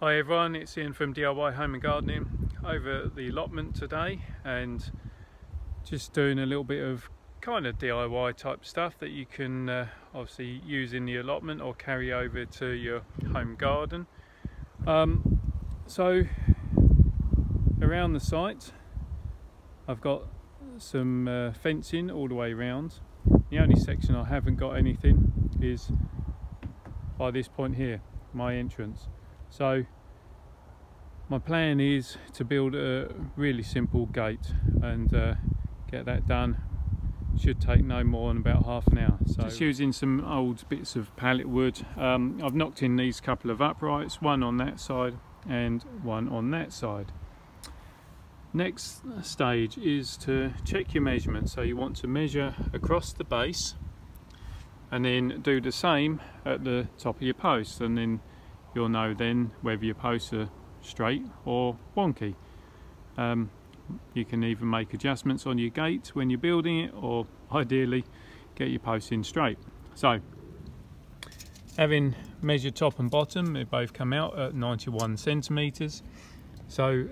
Hi everyone, it's Ian from DIY Home and Gardening over at the allotment today, and just doing a little bit of kind of DIY type stuff that you can obviously use in the allotment or carry over to your home garden. So around the site I've got some fencing all the way around. The only section I haven't got anything is by this point here, my entrance. So my plan is to build a really simple gate and get that done. Should take no more than about half an hour. So just using some old bits of pallet wood. I've knocked in these couple of uprights, one on that side and one on that side. Next stage is to check your measurements. So you want to measure across the base and then do the same at the top of your post, and then you'll know then whether your posts are straight or wonky. You can even make adjustments on your gate when you're building it, or ideally get your posts in straight. So having measured top and bottom, they both come out at 91 centimeters. So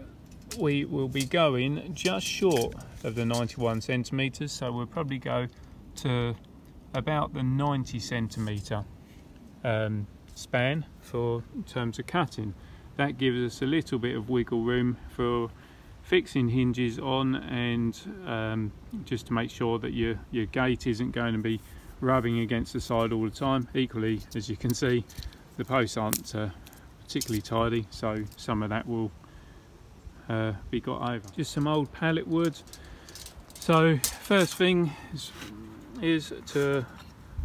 we will be going just short of the 91 centimeters, so we'll probably go to about the 90 centimeter span for in terms of cutting. That gives us a little bit of wiggle room for fixing hinges on, and just to make sure that your gate isn't going to be rubbing against the side all the time. Equally, as you can see, the posts aren't particularly tidy, so some of that will be got over. Just some old pallet wood. So first thing is to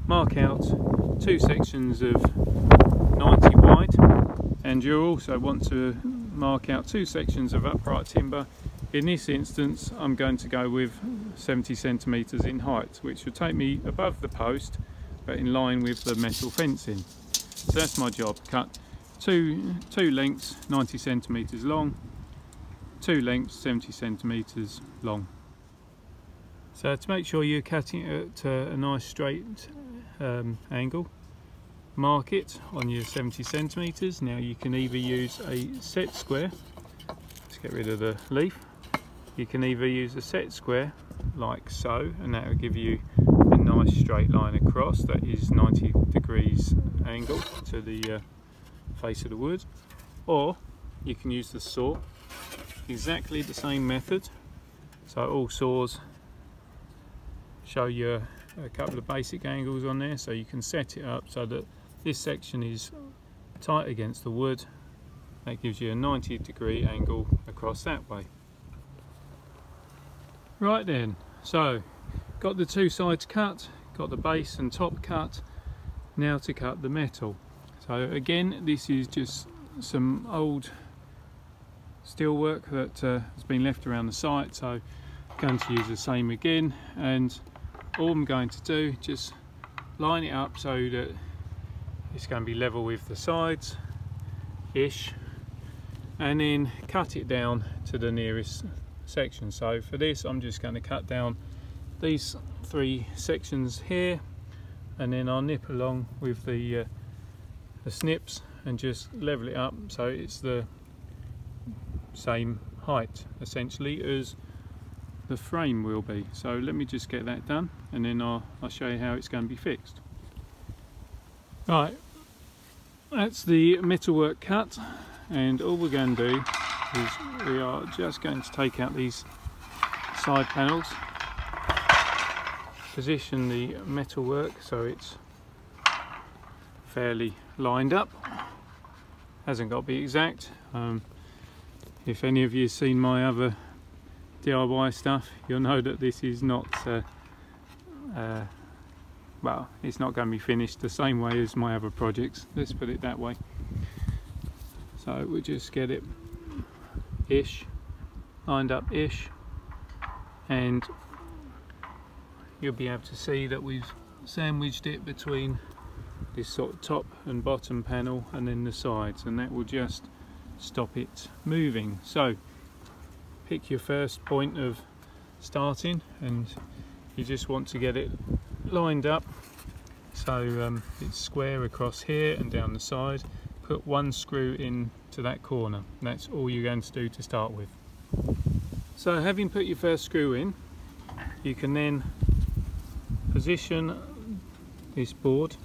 mark out two sections of 90 wide, and you'll also want to mark out two sections of upright timber. In this instance I'm going to go with 70 centimeters in height, which will take me above the post but in line with the metal fencing. So that's my job: cut two lengths 90 centimeters long, two lengths 70 centimeters long. So to make sure you're cutting it at a nice straight angle, mark it on your 70 centimeters. Now you can either use a set square, let's get rid of the leaf. You can either use a set square like so, and that will give you a nice straight line across that is 90 degrees angle to the face of the wood, or you can use the saw. Exactly the same method. So all saws show you a couple of basic angles on there, so you can set it up so that this section is tight against the wood. That gives you a 90-degree angle across that way. Right then, so got the two sides cut, got the base and top cut. Now to cut the metal. So again, this is just some old steelwork that has been left around the site, so I'm going to use the same again, and all I'm going to do, just line it up so that it's going to be level with the sides ish, and then cut it down to the nearest section. So for this I'm just going to cut down these three sections here, and then I'll nip along with the snips and just level it up so it's the same height essentially as the frame will be. So let me just get that done, and then I'll show you how it's going to be fixed. Right, that's the metalwork cut, and all we're going to do is we are just going to take out these side panels, position the metalwork so it's fairly lined up. Hasn't got to be exact. If any of you have seen my other DIY stuff, you'll know that this is not well, it's not going to be finished the same way as my other projects, let's put it that way. So we'll just get it ish, lined up ish, and you'll be able to see that we've sandwiched it between this sort of top and bottom panel and then the sides, and that will just stop it moving. So pick your first point of starting, and you just want to get it lined up so it's square across here and down the side. put one screw in to that corner. That's all you're going to do to start with. So having put your first screw in, you can then position this board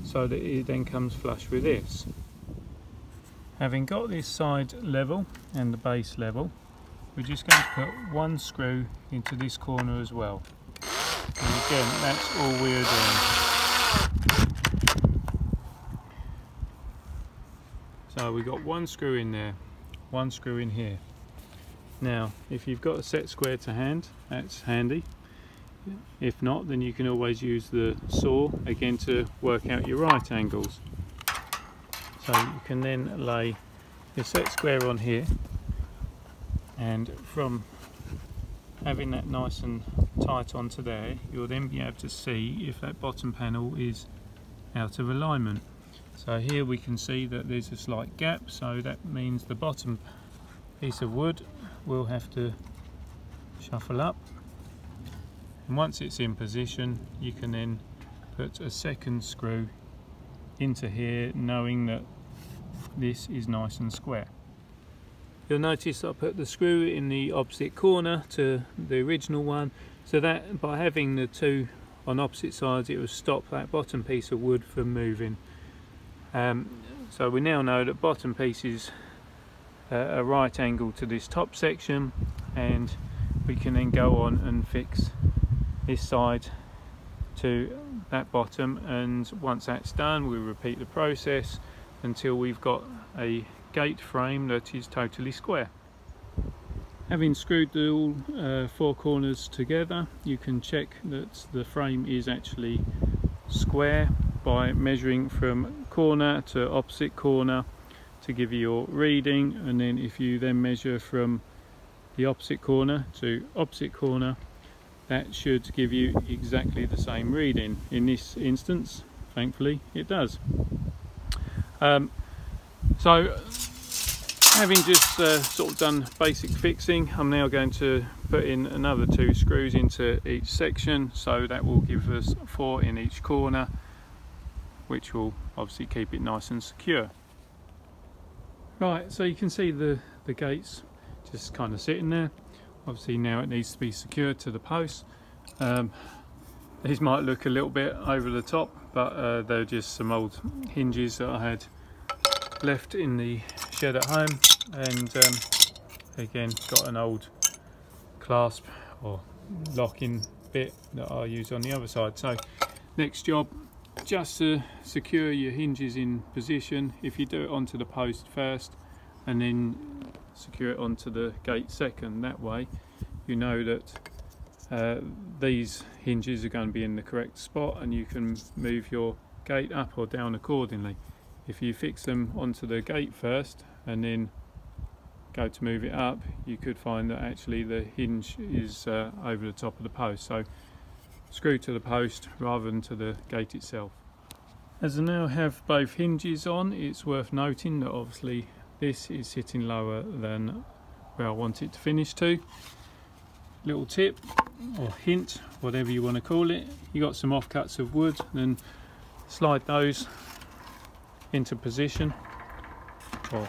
so that it then comes flush with this. Having got this side level and the base level, we're just going to put one screw into this corner as well. And again, that's all we're doing. So we've got one screw in there, one screw in here. Now, if you've got a set square to hand, that's handy. If not, then you can always use the saw again to work out your right angles. So you can then lay your set square on here, and from having that nice and tight onto there, you'll then be able to see if that bottom panel is out of alignment. So here we can see that there's a slight gap, so that means the bottom piece of wood will have to shuffle up. And once it's in position, you can then put a second screw into here, knowing that this is nice and square. You'll notice I put the screw in the opposite corner to the original one, so that by having the two on opposite sides, it will stop that bottom piece of wood from moving. So we now know that bottom piece is a right angle to this top section, and we can then go on and fix this side to that bottom, and once that's done, we repeat the process until we've got a gate frame that is totally square. Having screwed all four corners together, you can check that the frame is actually square by measuring from corner to opposite corner to give you your reading, and then if you then measure from the opposite corner to opposite corner, that should give you exactly the same reading. In this instance, thankfully, it does. So having just sort of done basic fixing, I'm now going to put in another two screws into each section, so that will give us 4 in each corner, which will obviously keep it nice and secure. Right, so you can see the gates just kind of sitting there. Obviously now it needs to be secured to the post. These might look a little bit over the top, but they're just some old hinges that I had left in the shed at home, and again got an old clasp or locking bit that I use on the other side. So next job, just to secure your hinges in position, if you do it onto the post first and then secure it onto the gate second, that way you know that these hinges are going to be in the correct spot, and you can move your gate up or down accordingly. If you fix them onto the gate first and then go to move it up, you could find that actually the hinge is over the top of the post, so screw to the post rather than to the gate itself. As I now have both hinges on, it's worth noting that obviously this is sitting lower than where I want it to finish to. Little tip or hint, whatever you want to call it, you got some offcuts of wood, then slide those into position, or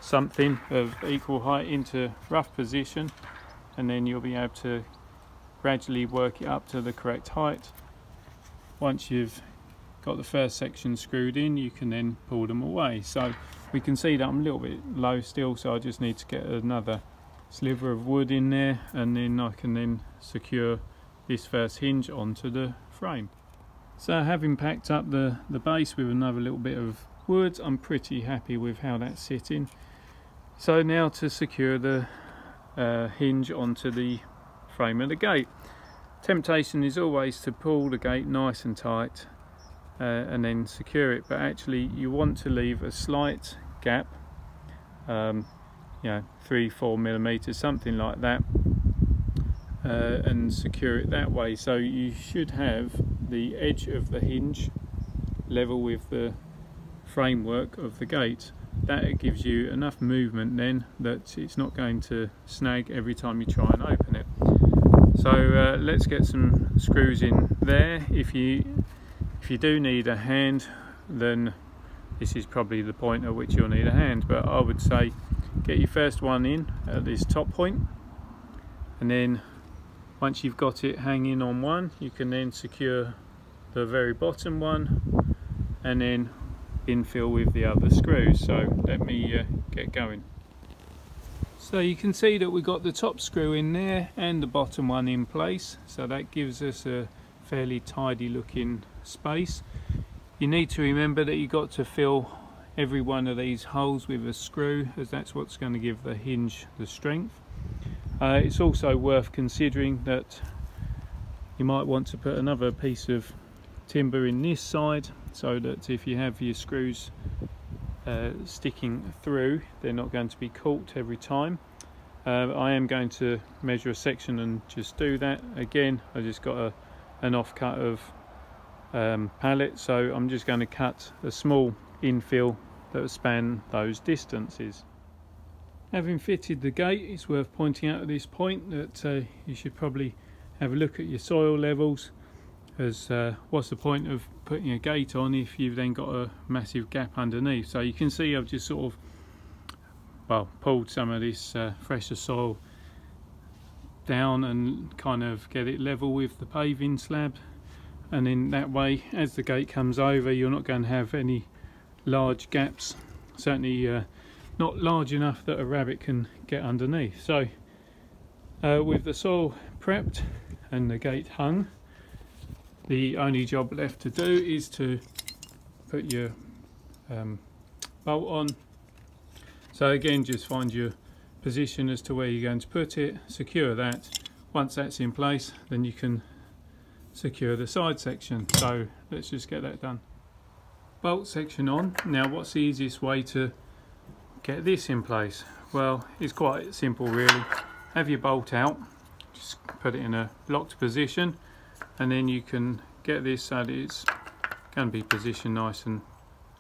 something of equal height into rough position, and then you'll be able to gradually work it up to the correct height. Once you've got the first section screwed in, you can then pull them away. So we can see that I'm a little bit low still, so I just need to get another sliver of wood in there, and then I can then secure this first hinge onto the frame. So having packed up the base with another little bit of wood, I'm pretty happy with how that's sitting. So now to secure the hinge onto the frame of the gate. Temptation is always to pull the gate nice and tight and then secure it, but actually you want to leave a slight gap, you know, 3-4 millimeters, something like that, and secure it that way. So you should have the edge of the hinge level with the framework of the gate. That gives you enough movement then that it's not going to snag every time you try and open it. So let's get some screws in there. If you do need a hand, then this is probably the point at which you'll need a hand. But I would say get your first one in at this top point, and then once you've got it hanging on one, you can then secure the very bottom one and then infill with the other screws. So let me get going. So you can see that we've got the top screw in there and the bottom one in place, so that gives us a fairly tidy looking space. You need to remember that you've got to fill every one of these holes with a screw, as that's what's going to give the hinge the strength. It's also worth considering that you might want to put another piece of timber in this side, so that if you have your screws sticking through, they're not going to be caught every time. I am going to measure a section and just do that. Again, I just got an offcut of pallet, so I'm just going to cut a small infill that will span those distances. Having fitted the gate, it's worth pointing out at this point that you should probably have a look at your soil levels, as what's the point of putting a gate on if you've then got a massive gap underneath. So you can see I've just sort of, well, pulled some of this fresher soil down and kind of get it level with the paving slab, and in that way, as the gate comes over, you're not going to have any large gaps, certainly not large enough that a rabbit can get underneath. So with the soil prepped and the gate hung, the only job left to do is to put your bolt on. So again, just find your position as to where you're going to put it, secure that. Once that's in place, then you can secure the side section. So let's just get that done. Bolt section on. Now, what's the easiest way to get this in place? Well, it's quite simple really. Have your bolt out, just put it in a locked position, and then you can get this so that it's going to be positioned nice and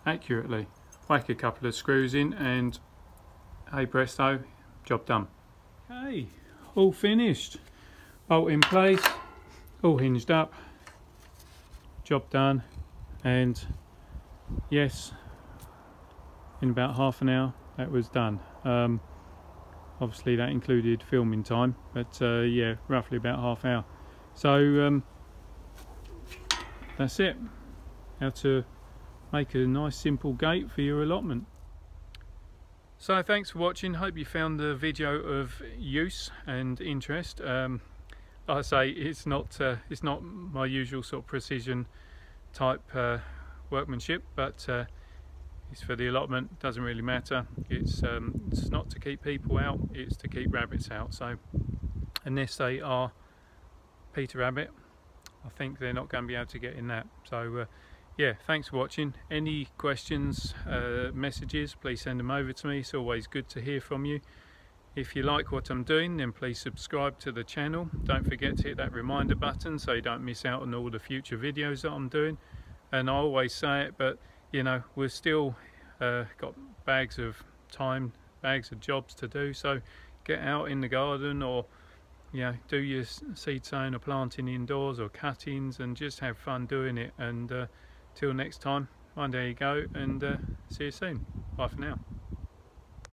accurately. Whack a couple of screws in and hey presto, job done. Okay, all finished. Bolt in place, all hinged up, job done. And yes, in about half an hour that was done. Obviously that included filming time, but yeah, roughly about half hour. So that's it. How to make a nice simple gate for your allotment. So thanks for watching. Hope you found the video of use and interest. Like I say, it's not my usual sort of precision type workmanship, but it's for the allotment. Doesn't really matter. It's not to keep people out, it's to keep rabbits out. So unless they are Peter Rabbit, I think they're not going to be able to get in that. So yeah, thanks for watching. Any questions, messages, please send them over to me. It's always good to hear from you. If you like what I'm doing, then please subscribe to the channel. Don't forget to hit that reminder button so you don't miss out on all the future videos that I'm doing. And I always say it, but you know, we're still got bags of time, bags of jobs to do. So get out in the garden, or you know, do your seed sowing or planting indoors or cuttings, and just have fun doing it. And till next time, one day you go, and see you soon. Bye for now.